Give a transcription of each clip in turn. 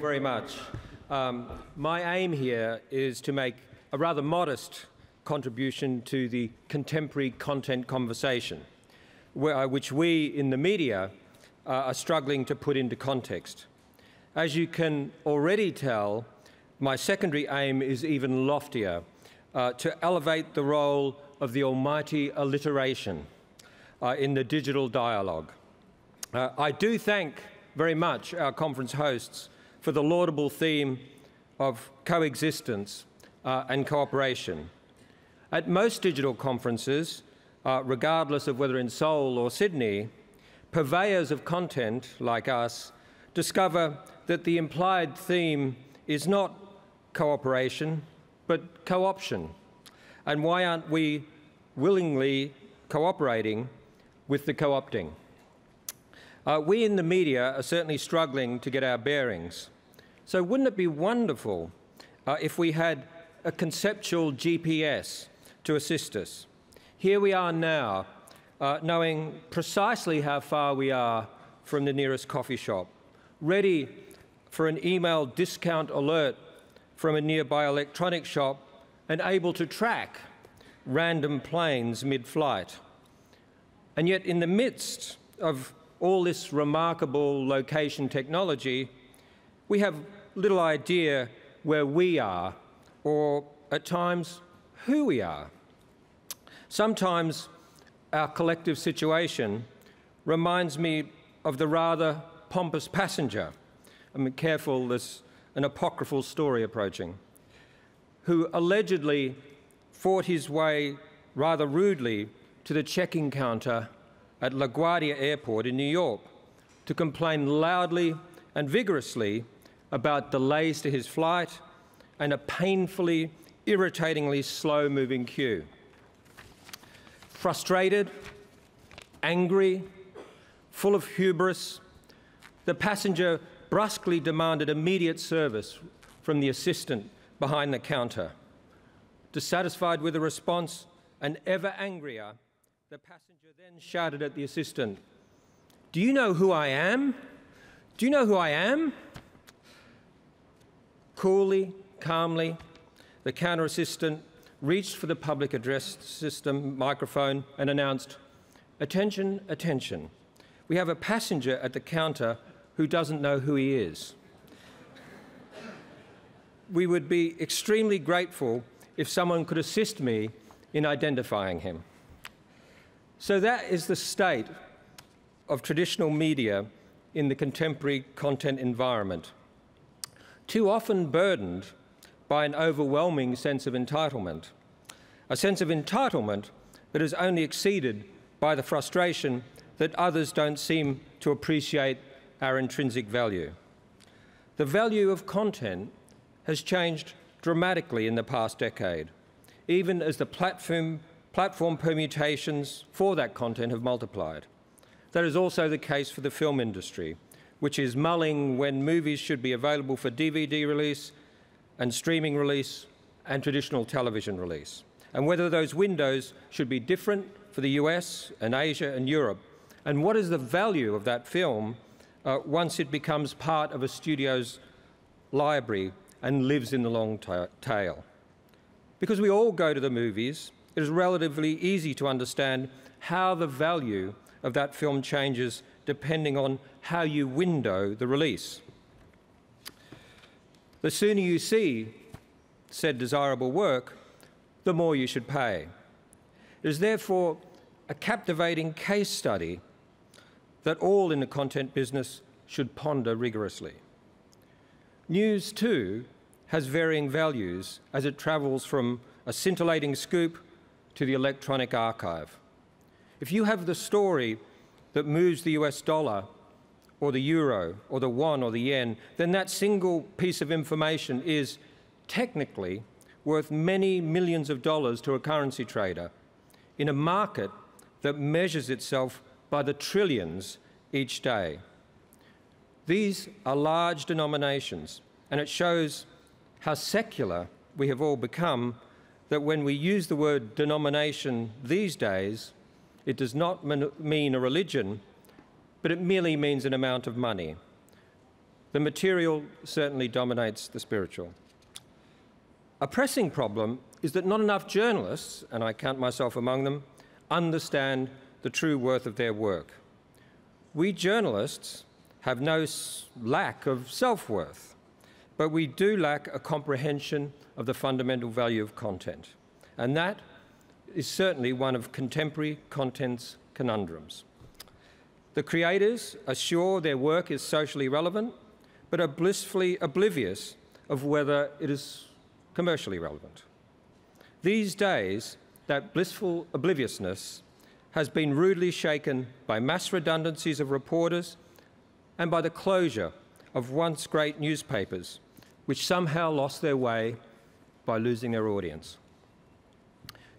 very much. My aim here is to make a rather modest contribution to the contemporary content conversation, which we in the media are struggling to put into context. As you can already tell, my secondary aim is even loftier, to elevate the role of the almighty alliteration in the digital dialogue. I do thank very much our conference hosts for the laudable theme of coexistence and cooperation. At most digital conferences, regardless of whether in Seoul or Sydney, purveyors of content like us discover that the implied theme is not cooperation, but co-option. And why aren't we willingly cooperating with the co-opting? We in the media are certainly struggling to get our bearings. So wouldn't it be wonderful if we had a conceptual GPS to assist us? Here we are now, knowing precisely how far we are from the nearest coffee shop, ready for an email discount alert from a nearby electronic shop, and able to track random planes mid-flight. And yet in the midst of all this remarkable location technology, we have little idea where we are, or at times who we are. Sometimes our collective situation reminds me of the rather pompous passenger. I'm careful, there's an apocryphal story approaching, who allegedly fought his way rather rudely to the check-in counter at LaGuardia Airport in New York to complain loudly and vigorously about delays to his flight and a painfully, irritatingly slow-moving queue. Frustrated, angry, full of hubris, the passenger brusquely demanded immediate service from the assistant behind the counter. Dissatisfied with the response and ever angrier, the passenger then shouted at the assistant, "Do you know who I am? Do you know who I am?" Coolly, calmly, the counter assistant reached for the public address system microphone and announced, "Attention, attention. We have a passenger at the counter who doesn't know who he is." We would be extremely grateful if someone could assist me in identifying him. So that is the state of traditional media in the contemporary content environment, too often burdened by an overwhelming sense of entitlement, a sense of entitlement that is only exceeded by the frustration that others don't seem to appreciate our intrinsic value. The value of content has changed dramatically in the past decade, even as the platform permutations for that content have multiplied. That is also the case for the film industry, which is mulling when movies should be available for DVD release and streaming release and traditional television release, and whether those windows should be different for the US and Asia and Europe, and what is the value of that film once it becomes part of a studio's library and lives in the long tail. Because we all go to the movies, it is relatively easy to understand how the value of that film changes depending on how you window the release. The sooner you see said desirable work, the more you should pay. It is therefore a captivating case study that all in the content business should ponder rigorously. News, too, has varying values as it travels from a scintillating scoop to the electronic archive. If you have the story that moves the US dollar or the euro or the won or the yen, then that single piece of information is technically worth many millions of dollars to a currency trader in a market that measures itself by the trillions each day. These are large denominations, and it shows how secular we have all become, that when we use the word denomination these days, it does not mean a religion, but it merely means an amount of money. The material certainly dominates the spiritual. A pressing problem is that not enough journalists, and I count myself among them, understand the true worth of their work. We journalists have no lack of self-worth, but we do lack a comprehension of the fundamental value of content. And that is certainly one of contemporary content's conundrums. The creators are sure their work is socially relevant, but are blissfully oblivious of whether it is commercially relevant. These days, that blissful obliviousness has been rudely shaken by mass redundancies of reporters and by the closure of once great newspapers, which somehow lost their way by losing their audience.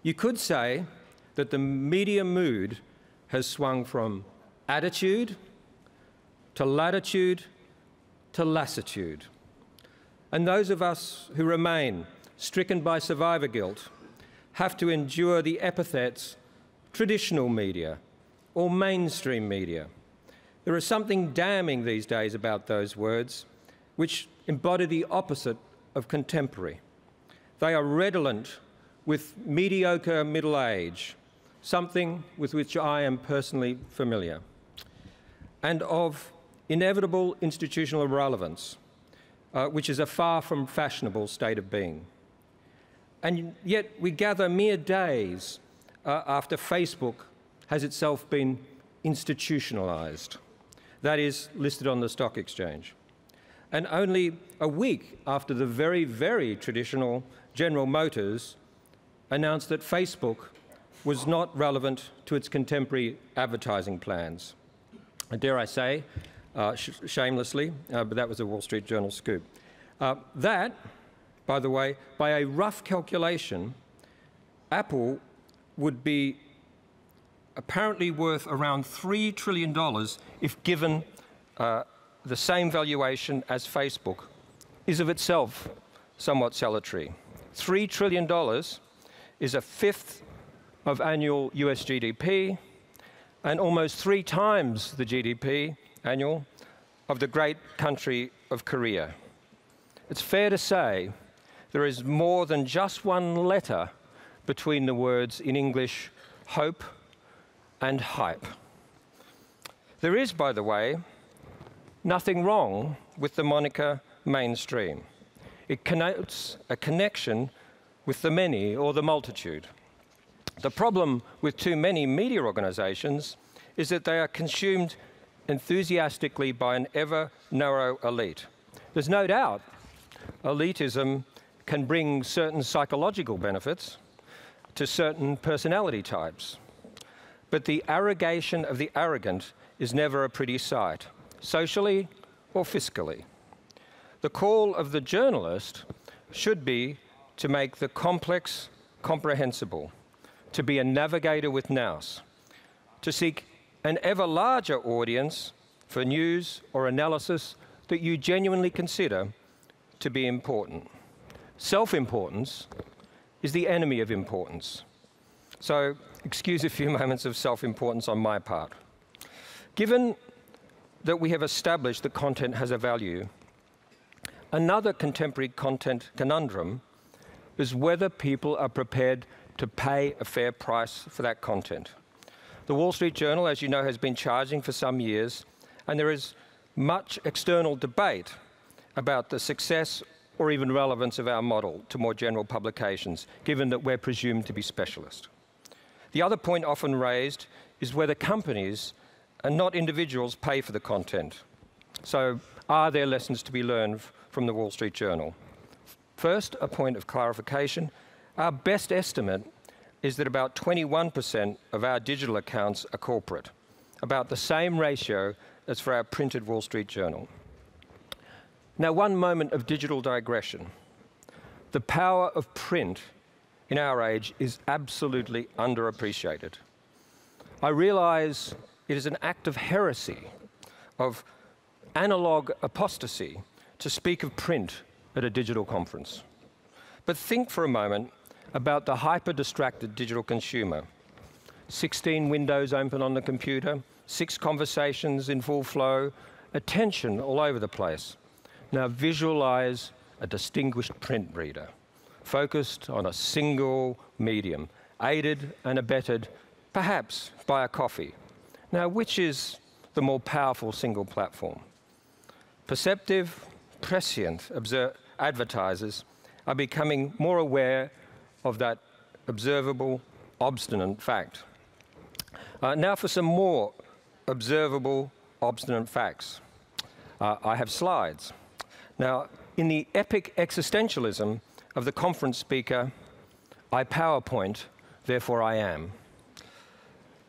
You could say that the media mood has swung from attitude to latitude to lassitude. And those of us who remain stricken by survivor guilt have to endure the epithets traditional media or mainstream media. There is something damning these days about those words, which embody the opposite of contemporary. They are redolent with mediocre middle age, something with which I am personally familiar, and of inevitable institutional irrelevance, which is a far from fashionable state of being. And yet we gather mere days after Facebook has itself been institutionalized, that is, listed on the stock exchange, and only a week after the very, very traditional General Motors announced that Facebook was not relevant to its contemporary advertising plans. And dare I say, shamelessly, but that was a Wall Street Journal scoop. That, by the way, by a rough calculation, Apple would be apparently worth around $3 trillion if given the same valuation as Facebook, is of itself somewhat salutary. $3 trillion is a fifth of annual US GDP and almost 3 times the GDP annual of the great country of Korea. It's fair to say there is more than just one letter between the words in English hope and hype. There is, by the way, nothing wrong with the moniker mainstream. It connotes a connection with the many or the multitude. The problem with too many media organizations is that they are consumed enthusiastically by an ever narrow elite. There's no doubt elitism can bring certain psychological benefits to certain personality types. But the arrogation of the arrogant is never a pretty sight, socially or fiscally. The call of the journalist should be to make the complex comprehensible, to be a navigator with nous, to seek an ever larger audience for news or analysis that you genuinely consider to be important. Self-importance is the enemy of importance. So excuse a few moments of self-importance on my part. Given that we have established that content has a value, another contemporary content conundrum is whether people are prepared to pay a fair price for that content. The Wall Street Journal, as you know, has been charging for some years, and there is much external debate about the success or even relevance of our model to more general publications, given that we're presumed to be specialist. The other point often raised is whether companies and not individuals pay for the content. So are there lessons to be learned from the Wall Street Journal? First, a point of clarification. Our best estimate is that about 21% of our digital accounts are corporate, about the same ratio as for our printed Wall Street Journal. Now, one moment of digital digression. The power of print in our age is absolutely underappreciated. I realize it is an act of heresy, of analog apostasy, to speak of print at a digital conference. But think for a moment about the hyper-distracted digital consumer. 16 windows open on the computer, 6 conversations in full flow, attention all over the place. Now visualize a distinguished print reader, focused on a single medium, aided and abetted, perhaps by a coffee. Now, which is the more powerful single platform? Perceptive, prescient advertisers are becoming more aware of that observable, obstinate fact. Now for some more observable, obstinate facts. I have slides. Now, in the epic existentialism of the conference speaker, I PowerPoint, therefore I am.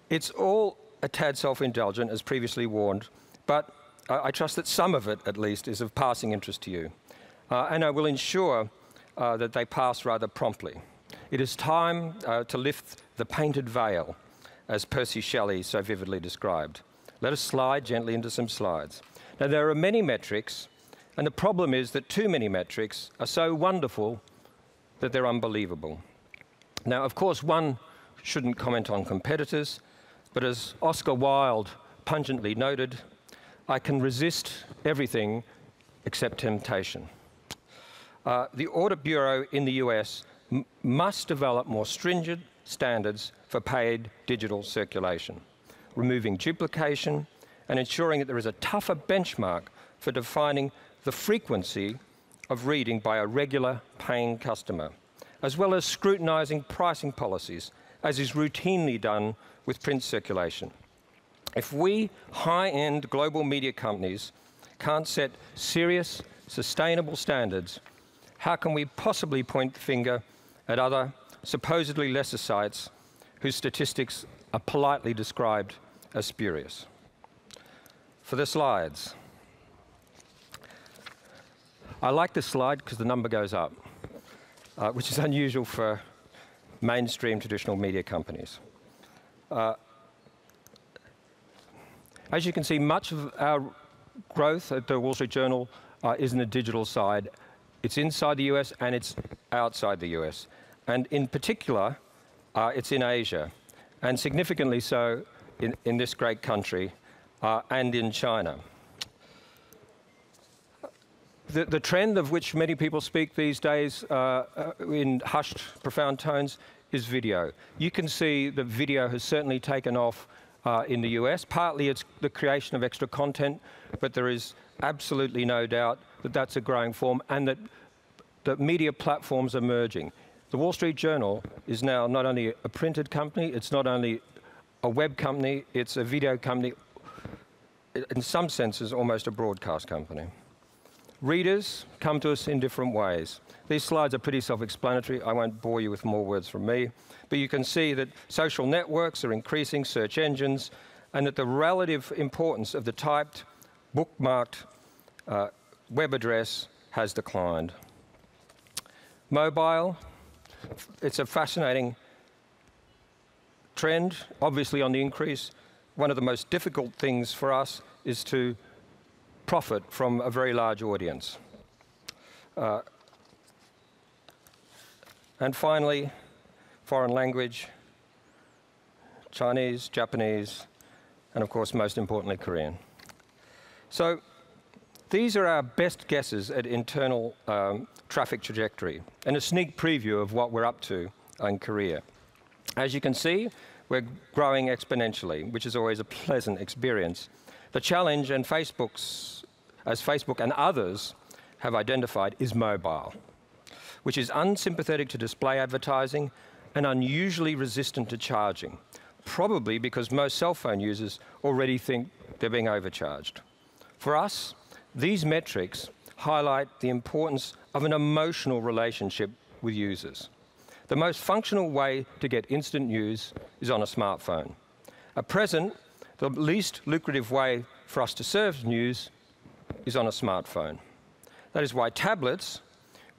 It's all a tad self-indulgent, as previously warned, but I trust that some of it, at least, is of passing interest to you. And I will ensure that they pass rather promptly. It is time to lift the painted veil, as Percy Shelley so vividly described. Let us slide gently into some slides. Now, there are many metrics, and the problem is that too many metrics are so wonderful that they're unbelievable. Now, of course, one shouldn't comment on competitors, but as Oscar Wilde pungently noted, I can resist everything except temptation. The Audit Bureau in the US must develop more stringent standards for paid digital circulation, removing duplication and ensuring that there is a tougher benchmark for defining the frequency of reading by a regular paying customer, as well as scrutinizing pricing policies, as is routinely done with print circulation. If we high-end global media companies can't set serious, sustainable standards, how can we possibly point the finger at other, supposedly lesser sites whose statistics are politely described as spurious? For the slides. I like this slide because the number goes up, which is unusual for mainstream traditional media companies. As you can see, much of our growth at the Wall Street Journal is in the digital side. It's inside the US and it's outside the US. And in particular, it's in Asia, and significantly so in this great country and in China. The trend of which many people speak these days in hushed, profound tones is video. You can see that video has certainly taken off in the US. Partly it's the creation of extra content, but there is absolutely no doubt that that's a growing form and that media platforms are merging. The Wall Street Journal is now not only a printed company, it's not only a web company, it's a video company, in some senses almost a broadcast company. Readers come to us in different ways. These slides are pretty self-explanatory. I won't bore you with more words from me, but you can see that social networks are increasing search engines and that the relative importance of the typed, bookmarked web address has declined. Mobile, it's a fascinating trend, obviously on the increase. One of the most difficult things for us is to profit from a very large audience. And finally, foreign language, Chinese, Japanese, and of course, most importantly, Korean. So these are our best guesses at internal traffic trajectory and a sneak preview of what we're up to in Korea. As you can see, we're growing exponentially, which is always a pleasant experience. The challenge, and as Facebook and others have identified, is mobile, which is unsympathetic to display advertising and unusually resistant to charging, probably because most cell phone users already think they're being overcharged. For us, these metrics highlight the importance of an emotional relationship with users. The most functional way to get instant news is on a smartphone. At present, the least lucrative way for us to serve news is on a smartphone. That is why tablets,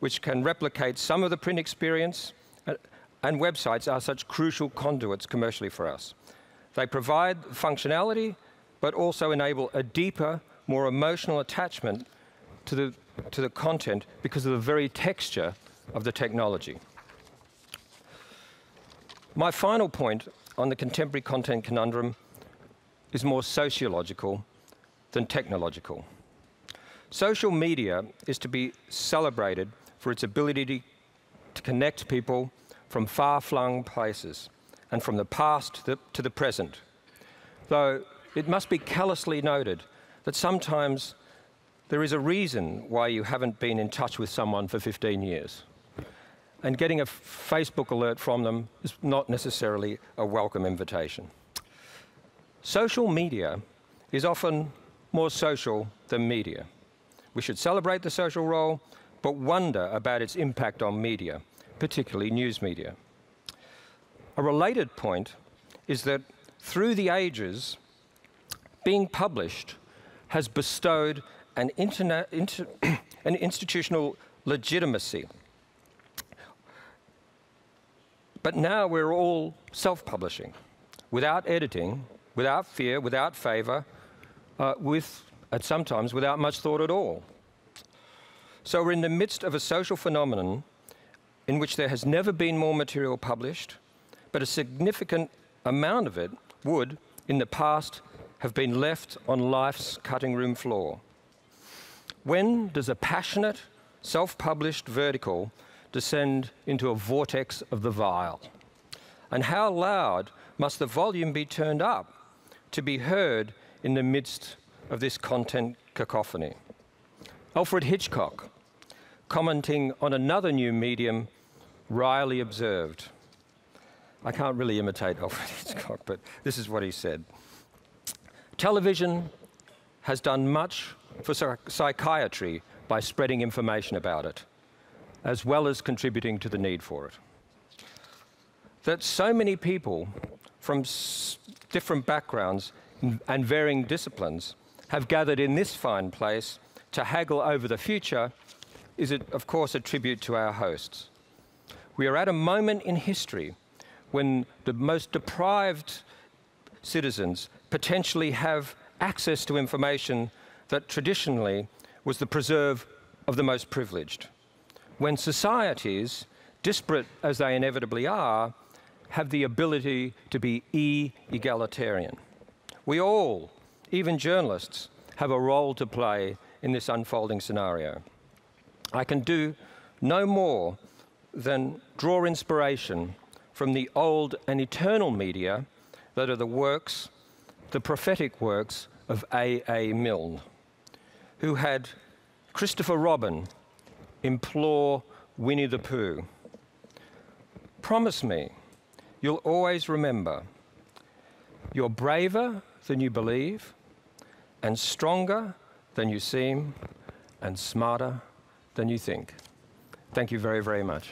which can replicate some of the print experience, and websites are such crucial conduits commercially for us. They provide functionality, but also enable a deeper, more emotional attachment to the content because of the very texture of the technology. My final point on the contemporary content conundrum is more sociological than technological. Social media is to be celebrated for its ability to connect people from far-flung places and from the past to the present, though it must be callously noted that sometimes there is a reason why you haven't been in touch with someone for 15 years. And getting a Facebook alert from them is not necessarily a welcome invitation. Social media is often more social than media. We should celebrate the social role, but wonder about its impact on media, particularly news media. A related point is that through the ages, being published has bestowed an institutional legitimacy. But now we're all self-publishing, without editing, without fear, without favor, and sometimes without much thought at all. So we're in the midst of a social phenomenon in which there has never been more material published, but a significant amount of it would, in the past, have been left on life's cutting room floor. When does a passionate, self-published vertical descend into a vortex of the vile? And how loud must the volume be turned up to be heard in the midst of this content cacophony? Alfred Hitchcock, commenting on another new medium, wryly observed. I can't really imitate Alfred Hitchcock, but this is what he said. Television has done much for psychiatry by spreading information about it, as well as contributing to the need for it. That so many people from different backgrounds and varying disciplines have gathered in this fine place to haggle over the future is, of course, a tribute to our hosts. We are at a moment in history when the most deprived citizens potentially have access to information that traditionally was the preserve of the most privileged. When societies, disparate as they inevitably are, have the ability to be egalitarian. We all, even journalists, have a role to play in this unfolding scenario. I can do no more than draw inspiration from the old and eternal media that are the works, the prophetic works of A.A. Milne, who had Christopher Robin implore Winnie the Pooh, "Promise me you'll always remember you're braver than you believe, and stronger than you seem, and smarter than you think." Thank you very, very much.